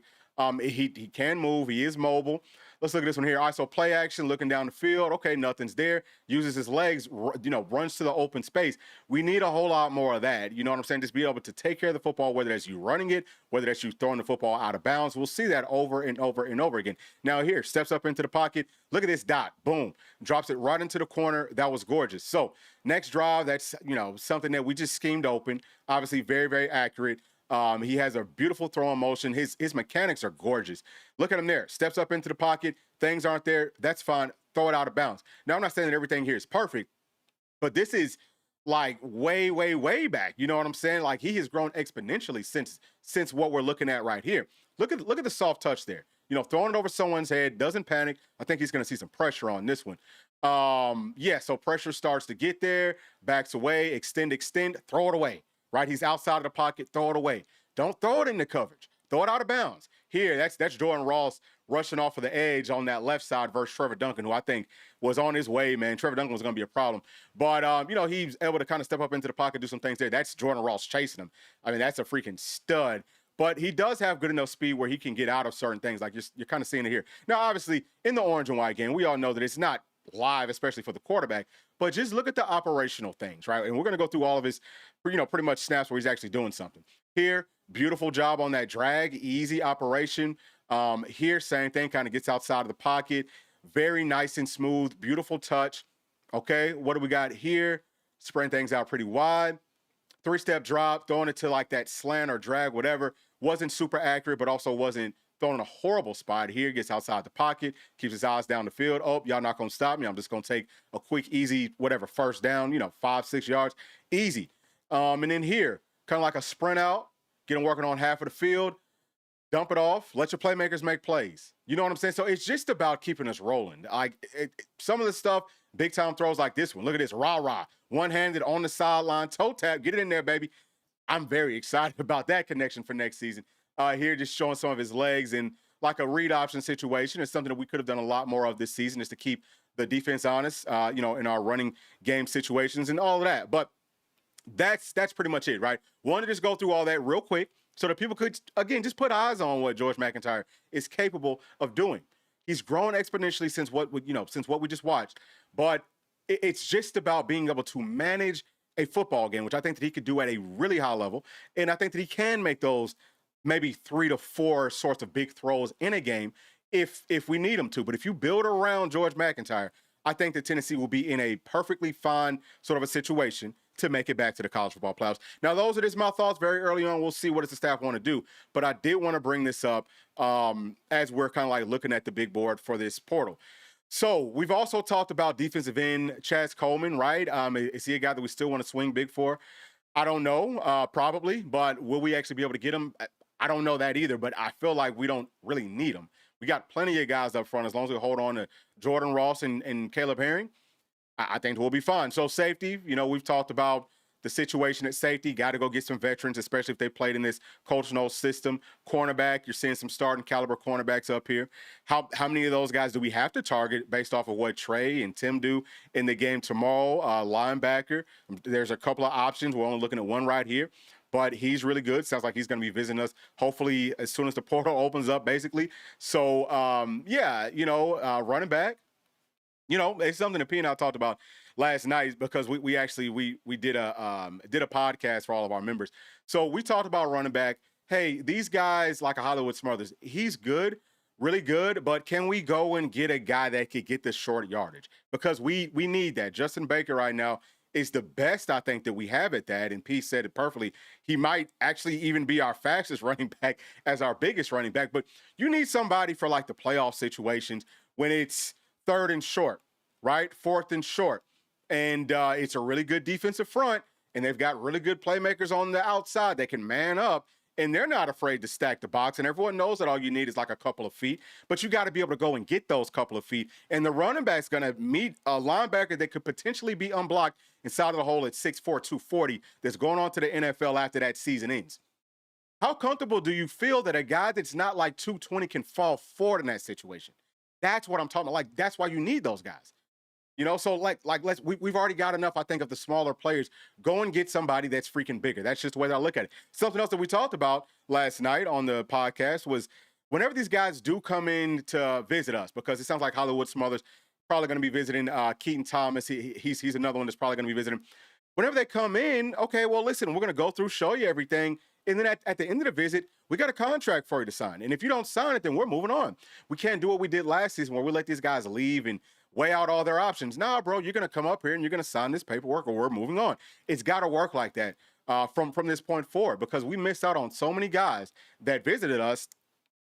S1: He can move. He is mobile. Let's look at this one here. All right, so play action, looking down the field. Okay, nothing's there. Uses his legs, runs to the open space. We need a whole lot more of that. You know what I'm saying? Just be able to take care of the football, whether that's you running it, whether that's you throwing the football out of bounds. We'll see that over and over and over again. Now here, steps up into the pocket. Look at this dot. Boom. Drops it right into the corner. That was gorgeous. So next drive, that's, something that we just schemed open. Obviously, very, very accurate. He has a beautiful throwing motion. His mechanics are gorgeous. Look at him there. Steps up into the pocket. Things aren't there. That's fine. Throw it out of bounds. Now, I'm not saying that everything here is perfect, but this is like way, way, way back. You know what I'm saying? Like he has grown exponentially since what we're looking at right here. Look at the soft touch there. Throwing it over someone's head, doesn't panic. I think he's going to see some pressure on this one. So pressure starts to get there, backs away, extend, throw it away. Right? He's outside of the pocket. Throw it away. Don't throw it in the coverage. Throw it out of bounds. Here, that's Jordan Ross rushing off of the edge on that left side versus Trevor Duncan, who I think was on his way, man. Trevor Duncan was going to be a problem. But, he's able to kind of step up into the pocket, do some things there. That's Jordan Ross chasing him. I mean, that's a freaking stud but he does have good enough speed where he can get out of certain things. Like you're kind of seeing it here. Now, obviously, in the orange and white game, we all know that it's not live, especially for the quarterback, but just look at the operational things, right? And we're going to go through all of his, pretty much snaps where he's actually doing something. Here, beautiful job on that drag, easy operation. Here, same thing, kind of gets outside of the pocket. Very nice and smooth, beautiful touch. Okay, what do we got here? Spreading things out pretty wide. 3-step drop, throwing it to like that slant or drag, whatever. Wasn't super accurate, but also wasn't throwing in a horrible spot. Here, gets outside the pocket, keeps his eyes down the field. Oh, y'all not going to stop me. I'm just going to take a quick, easy, whatever, first down, 5-6 yards. Easy. And then here, kind of like a sprint out, get him working on half of the field, dump it off, let your playmakers make plays. You know what I'm saying? So it's just about keeping us rolling. Some of the stuff, big time throws like this one. Look at this, rah-rah, one-handed on the sideline, toe tap, get it in there, baby. I'm very excited about that connection for next season. Here, just showing some of his legs and like a read option situation is something that we could have done a lot more of this season, is to keep the defense honest, in our running game situations and all of that. But that's pretty much it, right? Want to just go through all that real quick so that people could, again, just put eyes on what George McIntyre is capable of doing. He's grown exponentially since what we just watched, but it's just about being able to manage a football game, which I think that he could do at a really high level, and I think that he can make those maybe 3 to 4 sorts of big throws in a game if we need him to. But if you build around George McIntyre, I think that Tennessee will be in a perfectly fine sort of a situation to make it back to the college football playoffs. Now, those are just my thoughts very early on. We'll see what does the staff want to do. But I did want to bring this up as we're kind of like looking at the big board for this portal. So we've also talked about defensive end Chaz Coleman, right? Is he a guy that we still want to swing big for? I don't know, probably. But will we actually be able to get him? I don't know that either. But I feel like we don't really need him. We got plenty of guys up front as long as we hold on to Jordan Ross and Caleb Herring. I think we'll be fine. So safety, we've talked about the situation at safety. Got to go get some veterans, especially if they played in this Coach Knowles system. Cornerback, you're seeing some starting caliber cornerbacks up here. How many of those guys do we have to target based off of what Trey and Tim do in the game tomorrow? Linebacker, there's a couple of options. We're only looking at one right here, but he's really good. Sounds like he's going to be visiting us hopefully as soon as the portal opens up, basically. So, running back. It's something that P and I talked about last night because we did a podcast for all of our members. So we talked about running back. Hey, these guys like a Hollywood Smothers, he's good, really good, but can we go and get a guy that could get the short yardage? Because we need that. Justin Baker right now is the best I think that we have at that, and P said it perfectly. He might actually even be our fastest running back as our biggest running back, but you need somebody for like the playoff situations when it's 3rd and short, right? 4th and short. And it's a really good defensive front, and they've got really good playmakers on the outside that can man up, and they're not afraid to stack the box. And everyone knows that all you need is like a couple of feet, but you got to be able to go and get those couple of feet. And the running back's going to meet a linebacker that could potentially be unblocked inside of the hole at 6'4", 240 that's going on to the NFL after that season ends. How comfortable do you feel that a guy that's not like 220 can fall forward in that situation? That's what I'm talking about. Like, that's why you need those guys. So we've already got enough, I think, of the smaller players. Go and get somebody that's freaking bigger. That's just the way that I look at it. Something else that we talked about last night on the podcast was whenever these guys do come in to visit us, because it sounds like Hollywood Smothers probably going to be visiting Keaton Thomas. He's another one that's probably going to be visiting. Whenever they come in, okay, well, listen, we're going to go through, show you everything. And then at the end of the visit, we got a contract for you to sign. And if you don't sign it, then we're moving on. We can't do what we did last season where we let these guys leave and weigh out all their options. Nah, bro, you're going to come up here and you're going to sign this paperwork or we're moving on. It's got to work like that from this point forward, because we missed out on so many guys that visited us.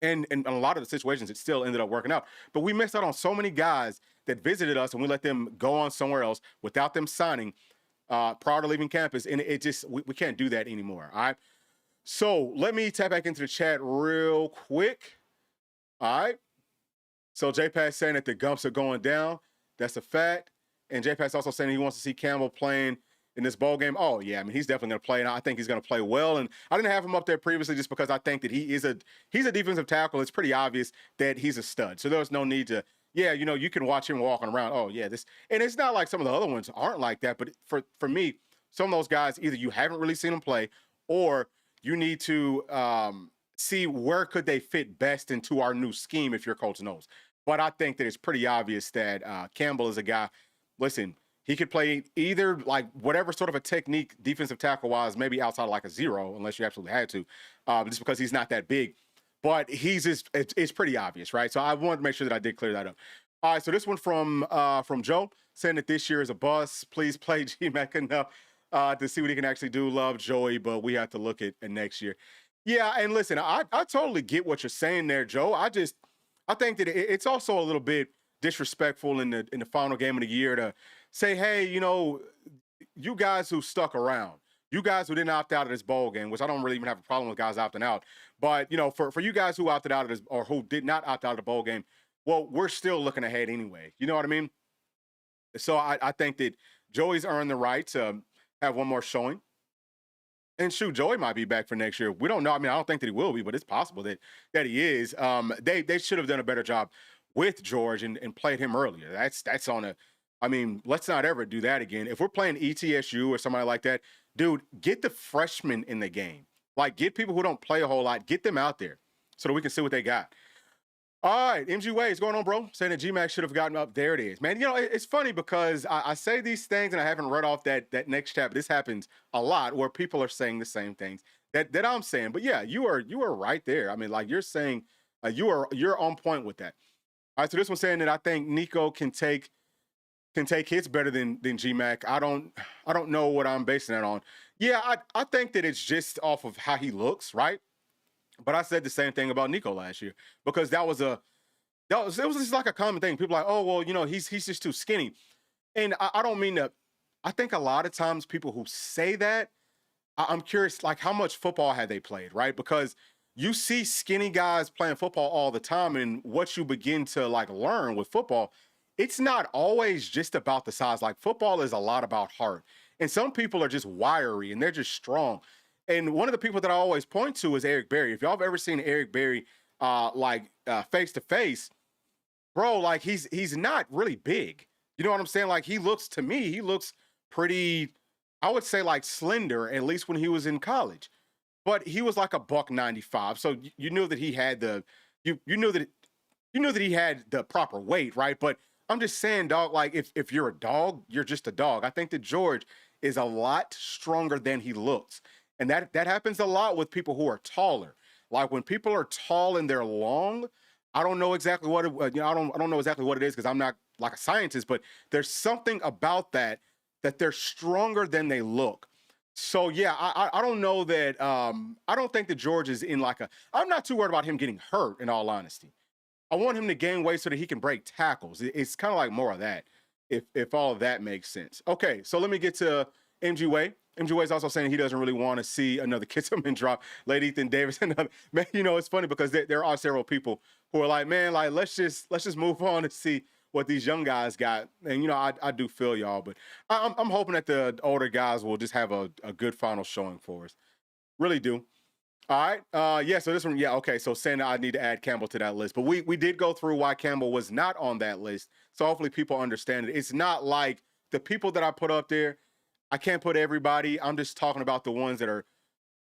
S1: And in a lot of the situations, it still ended up working out. But we missed out on so many guys that visited us and we let them go on somewhere else without them signing prior to leaving campus. And it just, we can't do that anymore. All right. So let me tap back into the chat real quick. All right. So J-Pass saying that the Gumps are going down. That's a fact. And J-Pass also saying he wants to see Campbell playing in this bowl game. Oh, yeah. I mean, he's definitely going to play, and I think he's going to play well. And I didn't have him up there previously just because I think that he's a defensive tackle. It's pretty obvious that he's a stud. So there's no need to, you can watch him walking around. Oh, yeah. And it's not like some of the other ones aren't like that. But for me, some of those guys, either you haven't really seen them play or you need to see where could they fit best into our new scheme if your coach knows. But I think that it's pretty obvious that Campbell is a guy. Listen, he could play either like whatever sort of a technique defensive tackle wise, maybe outside of like a zero, unless you absolutely had to, just because he's not that big. But it's pretty obvious, right? So I wanted to make sure that I did clear that up. All right, so this one from Joe saying that this year is a bust. Please play GMac enough to see what he can actually do. Love Joey, but we have to look at next year. Yeah, and listen, I totally get what you're saying there, Joe. I think that it's also a little bit disrespectful in the final game of the year to say, hey, you guys who stuck around, you guys who didn't opt out of this bowl game, which I don't really even have a problem with guys opting out, but for you guys who opted out of this or who did not opt out of the bowl game, well, we're still looking ahead anyway. You know what I mean? So I think that Joey's earned the right to have one more showing. And shoot, Joey might be back for next year. We don't know. I mean, I don't think that he will be, but it's possible that he is. They should have done a better job with George and played him earlier. That's on a. I mean, let's not ever do that again. If we're playing ETSU or somebody like that, dude, get the freshmen in the game. Like, get people who don't play a whole lot, get them out there so that we can see what they got. All right, MG Way, what's going on, bro? Saying that GMac should have gotten up. There it is, man. It's funny because I say these things and I haven't read off that next chapter. This happens a lot where people are saying the same things that I'm saying. But yeah, you are right there. I mean, like you're saying, you're on point with that. All right, so this one's saying that I think Nico can take hits better than GMac. I don't know what I'm basing that on. Yeah, I think that it's just off of how he looks, right? But I said the same thing about Nico last year because it was just like a common thing. People are like, oh well, he's just too skinny, and I don't mean to. I think a lot of times people who say that, I'm curious, like how much football have they played, right? Because you see skinny guys playing football all the time, and what you begin to like learn with football, it's not always just about the size. Like football is a lot about heart, and some people are just wiry and they're just strong. And one of the people that I always point to is Eric Berry. If y'all have ever seen Eric Berry face to face, bro, like he's not really big. You know what I'm saying? Like he looks pretty, I would say like slender, at least when he was in college. But he was like a buck 95. So you knew that he had you knew that he had the proper weight, right? But I'm just saying, dog, like if you're a dog, you're just a dog. I think that George is a lot stronger than he looks. And that happens a lot with people who are taller. Like when people are tall and they're long, I don't know exactly what I don't know exactly what it is because I'm not like a scientist, but there's something about that they're stronger than they look. So yeah, I don't know that I don't think that George is in like I'm not too worried about him getting hurt in all honesty. I want him to gain weight so that he can break tackles. It's kind of like more of that, if all of that makes sense. Okay, so let me get to MG Way. MG Way is also saying he doesn't really want to see another Kitzelman drop. Late Ethan Davis, another man. It's funny because there are several people who are like, man, like let's just move on and see what these young guys got. And I do feel y'all, but I'm hoping that the older guys will just have a good final showing for us. Really do. All right. Yeah. So this one. Yeah. Okay. So saying that I need to add Campbell to that list, but we did go through why Campbell was not on that list. So hopefully people understand it. It's not like the people that I put up there. I can't put everybody. I'm just talking about the ones that are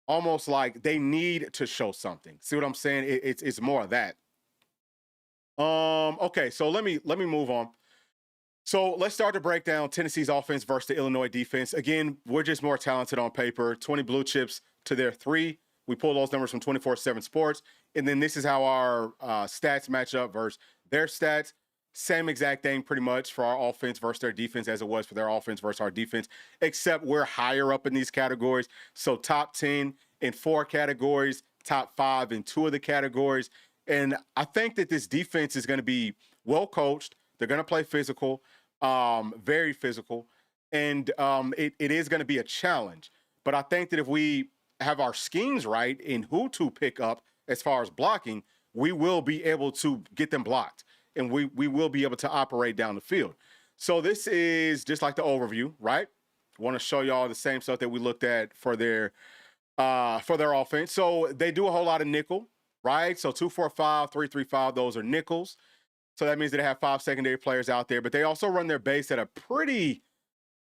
S1: almost like they need to show something. See what I'm saying? It's more of that. Okay, so let me move on. So let's start to break down Tennessee's offense versus the Illinois defense. Again, we're just more talented on paper. 20 blue chips to their 3. We pull those numbers from 24/7 Sports, and then this is how our stats match up versus their stats. Same exact thing pretty much for our offense versus their defense as it was for their offense versus our defense, except we're higher up in these categories. So top 10 in 4 categories, top 5 in 2 of the categories. And I think that this defense is going to be well coached. They're going to play physical, very physical. And it is going to be a challenge. But I think that if we have our schemes right in who to pick up as far as blocking, we will be able to get them blocked. And we will be able to operate down the field. So this is just like the overview, right? Want to show y'all the same stuff that we looked at for their offense. So they do a whole lot of nickel, right? So 2-4-5, 3-3-5, those are nickels. So that means that they have 5 secondary players out there, but they also run their base at a pretty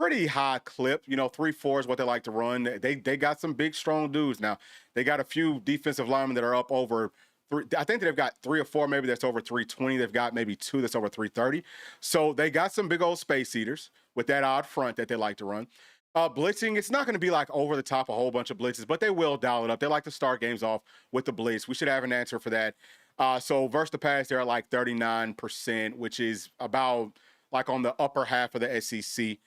S1: pretty high clip. 3-4 is what they like to run. They got some big, strong dudes. Now, they got a few defensive linemen that are up over three. I think they've got 3 or 4 maybe that's over 320. They've got maybe 2 that's over 330. So they got some big old space eaters with that odd front that they like to run. Blitzing, it's not going to be like over the top a whole bunch of blitzes, but they will dial it up. They like to start games off with the blitz. We should have an answer for that. So versus the pass, they're at like 39%, which is about like on the upper half of the SEC.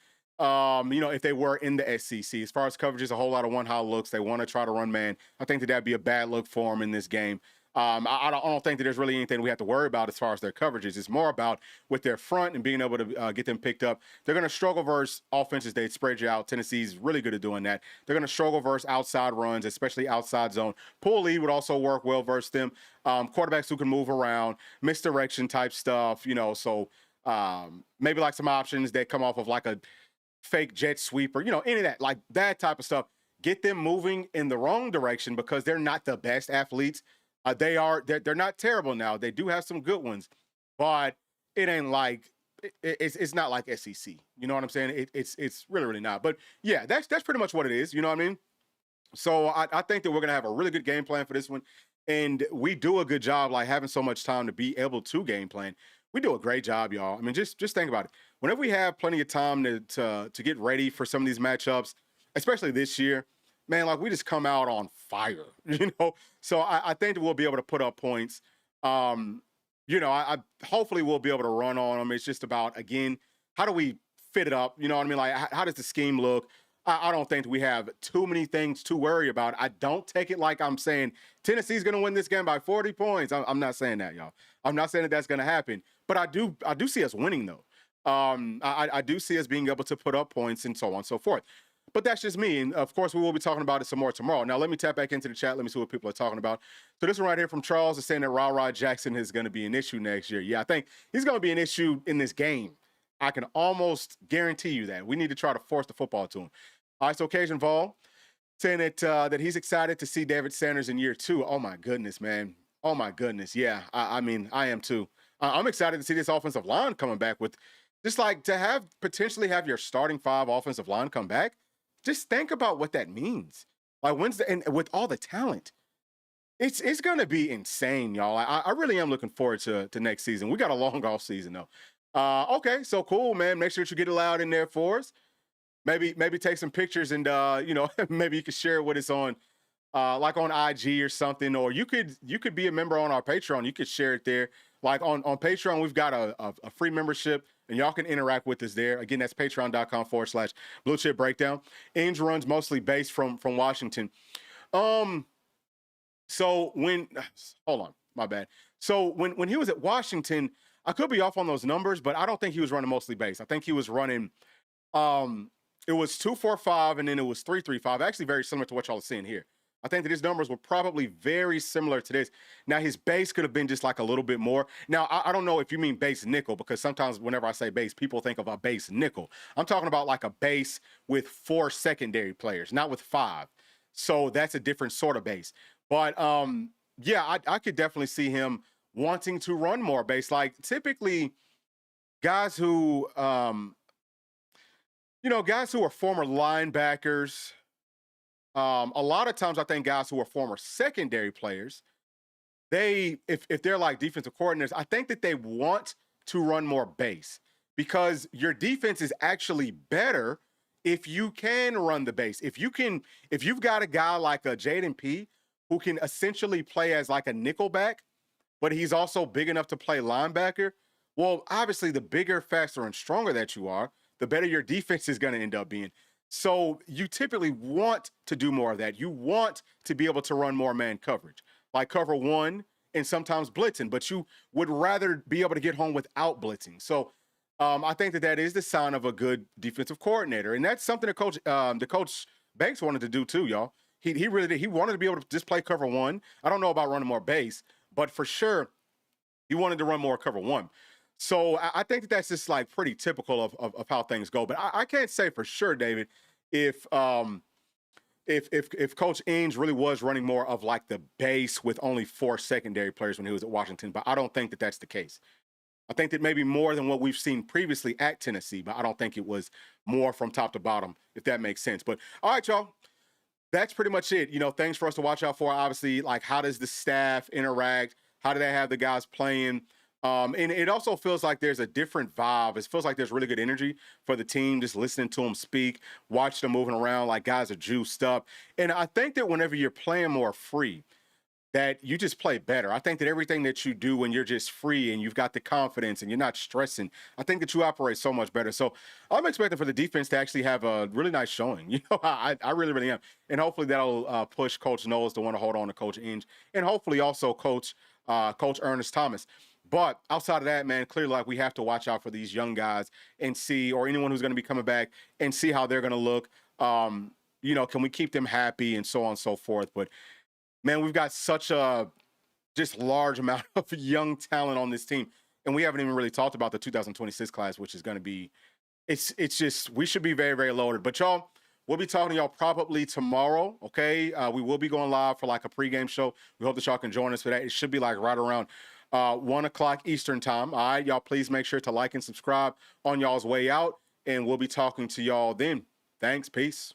S1: If they were in the SEC, as far as coverage is a whole lot of one high looks. They want to try to run man. I think that'd be a bad look for them in this game. I don't think that there's really anything we have to worry about as far as their coverages. It's more about with their front and being able to get them picked up. They're going to struggle versus offenses. They spread you out. Tennessee's really good at doing that. They're going to struggle versus outside runs, especially outside zone. Pull lead would also work well versus them. Quarterbacks who can move around, misdirection type stuff, so maybe like some options that come off of like a fake jet sweep or, any of that, like that type of stuff. Get them moving in the wrong direction because they're not the best athletes. They're not terrible now. They do have some good ones, but it ain't like it's not like SEC. You know what I'm saying? It's really, really not. But yeah, that's pretty much what it is. You know what I mean? So I think that we're gonna have a really good game plan for this one, and we do a good job like having so much time to be able to game plan. We do a great job, y'all. I mean, just think about it. Whenever we have plenty of time to get ready for some of these matchups, especially this year, man, like we just come out on fire, So I think that we'll be able to put up points. I hopefully we'll be able to run on them. It's just about, again, how do we fit it up? You know what I mean? Like, how does the scheme look? I don't think we have too many things to worry about. I don't take it like I'm saying Tennessee's going to win this game by 40 points. I'm not saying that, y'all. I'm not saying that that's going to happen. But I do see us winning, though. I do see us being able to put up points and so on and so forth. But that's just me. And of course, we will be talking about it some more tomorrow. Now, let me tap back into the chat. Let me see what people are talking about. So this one right here from Charles is saying that Rod Jackson is going to be an issue next year. Yeah, I think he's going to be an issue in this game. I can almost guarantee you that. We need to try to force the football to him. All right, so Cajun Vol saying that he's excited to see David Sanders in year 2. Oh, my goodness, man. Oh, my goodness. Yeah, I mean, I am too. I'm excited to see this offensive line coming back with just like to potentially have your starting 5 offensive line come back. Just think about what that means. Like and with all the talent, it's going to be insane, y'all. I really am looking forward to next season. We got a long off season though. Okay, so cool, man. Make sure that you get it loud in there for us. Maybe take some pictures and maybe you could share what it's on, like on IG or something. Or you could be a member on our Patreon. You could share it there. Like on Patreon, we've got a free membership. And y'all can interact with us there. Again, that's patreon.com/Blue Chip Breakdown. Ainge runs mostly based from Washington. So hold on, my bad. So when he was at Washington, I could be off on those numbers, but I don't think he was running mostly base. I think he was running, it was 2-4-5 and then it was 3-3-5. Actually very similar to what y'all are seeing here. I think that his numbers were probably very similar to this. Now, his base could have been just like a little bit more. Now, I don't know if you mean base nickel, because sometimes whenever I say base, people think of a base nickel. I'm talking about like a base with 4 secondary players, not with 5. So that's a different sort of base. But yeah, I could definitely see him wanting to run more base. Like typically guys who, guys who are former linebackers, a lot of times I think guys who are former secondary players, if they're like defensive coordinators, I think that they want to run more base because your defense is actually better if you can run the base. If you've got a guy like a Jaden P who can essentially play as like a nickelback, but he's also big enough to play linebacker. Well, obviously the bigger, faster, and stronger that you are, the better your defense is going to end up being. So you typically want to do more of that. You want to be able to run more man coverage, like cover 1 and sometimes blitzing, but you would rather be able to get home without blitzing. So I think that is the sign of a good defensive coordinator. And that's something that Coach Banks wanted to do too, y'all. He really did. He wanted to be able to just play cover 1. I don't know about running more base, but for sure he wanted to run more cover 1. So I think that's just like pretty typical of how things go. But I can't say for sure, David, if Coach Ainge really was running more of like the base with only 4 secondary players when he was at Washington. But I don't think that that's the case. I think that maybe more than what we've seen previously at Tennessee, but I don't think it was more from top to bottom, if that makes sense. But all right, y'all. That's pretty much it. Things for us to watch out for. Obviously, like how does the staff interact? How do they have the guys playing? And it also feels like there's a different vibe. It feels like there's really good energy for the team, just listening to them speak, watch them moving around like guys are juiced up. And I think that whenever you're playing more free, that you just play better. I think that everything that you do when you're just free and you've got the confidence and you're not stressing, I think that you operate so much better. So I'm expecting for the defense to actually have a really nice showing. I really, really am. And hopefully that'll push Coach Knowles to want to hold on to Coach Inge and hopefully also Coach Ernest Thomas. But outside of that, man, clearly like we have to watch out for these young guys and see, or anyone who's going to be coming back and see how they're going to look. Can we keep them happy and so on and so forth. But man, we've got such a just large amount of young talent on this team. And we haven't even really talked about the 2026 class, which is going to be, it's just, we should be very, very loaded. But y'all, we'll be talking to y'all probably tomorrow, okay? We will be going live for like a pregame show. We hope that y'all can join us for that. It should be like right around 1 o'clock Eastern time. All right, y'all, please make sure to like and subscribe on y'all's way out. And we'll be talking to y'all then. Thanks. Peace.